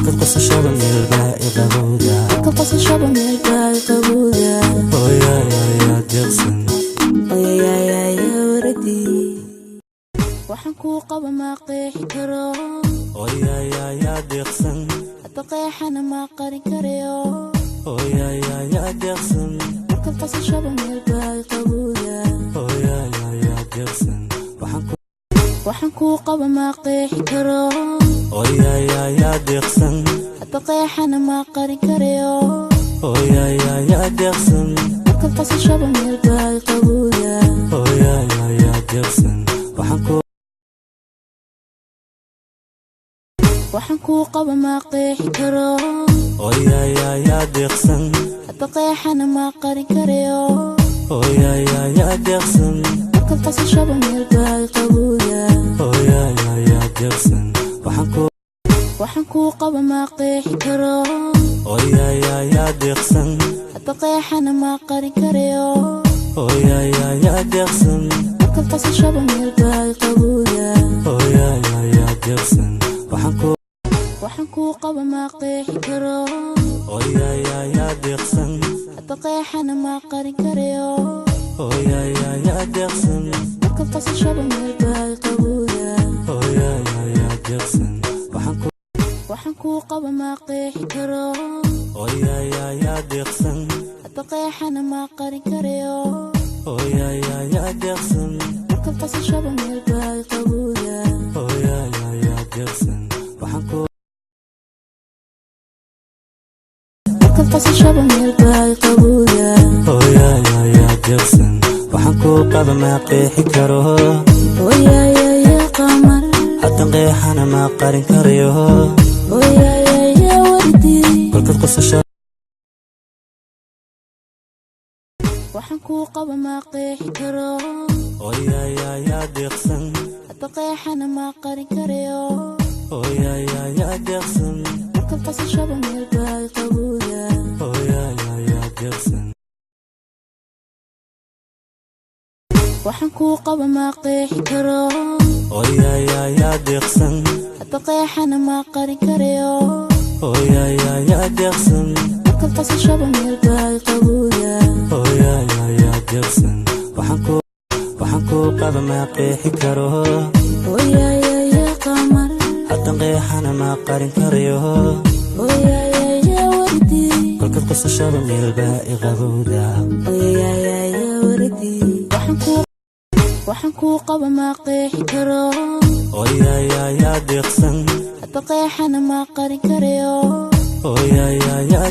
qosashada meel baa iqabowda qosashada meel baa iqabowda hooyaya deeqsan hooyaya wardi waxaan ku qaba ma qeexi karo hooyaya deeqsan qeexana ma qarin karayo hooyaya deeqsan qosashada meel baa iqabowda hooyaya deeqsan waxaan ku qaba ma qeexi karo hooyaya deeqsan qeexana ma qarin karayo hooyaya deeqsan qosashada meel baa iqabowda hooyaya deeqsan waxaan ku qaba ma qeexi karo hooyaya deeqsan qeexana ma qarin karayo hooyaya deeqsan qosashada meel baa iqabowda hooyaya deeqsan waxaan ku qaba ma qeexi karo hooyaya deeqsan qeexana ma qarin karayo hooyaya deeqsan qosashada meel baa iqabowda hooyaya deeqsan waxaan ku qaba ma qeexi karo hooyaya deeqsan qeexana ma qarin karayo hooyaya deeqsan qosashada meel baa iqabowda hooyaya deeqsan waxaan ku qaba ma qeexi karo hooyaya deeqsan qeexana ma qarin karayo hooyaya deeqsan qosashada meel baa iqabowda hooyaya deeqsan qosashada meel baa iqabowda hooyaya deeqsan waxaan ku qaba ma qeexi karo hooyaya qamar hadda qeexana ma qarin karayo hooyaya wardi kolkad qosashada waxaan ku qaba ma qeexi karo hooyaya deeqsan qeexana ma qarin karayo hooyaya deeqsan qosashada meel baa iqabowda hooyaya deeqsan waxaan ku qaba ma qeexi karo hooyaya deeqsan qeexana ma qarin karayo hooyaya deeqsan qosashada meel baa iqabowda hooyaya deeqsan waxaan ku qaba ma qeexi karo hooyaya qamar hadda qeexana ma qarin karayo hooyaya wardi kolkad qosashada meel baa iqabowda hooyaya wardi waxaan ku qaba ma qeexi karo hooyaya deeqsan qeexana ma qarin karayo hooyaya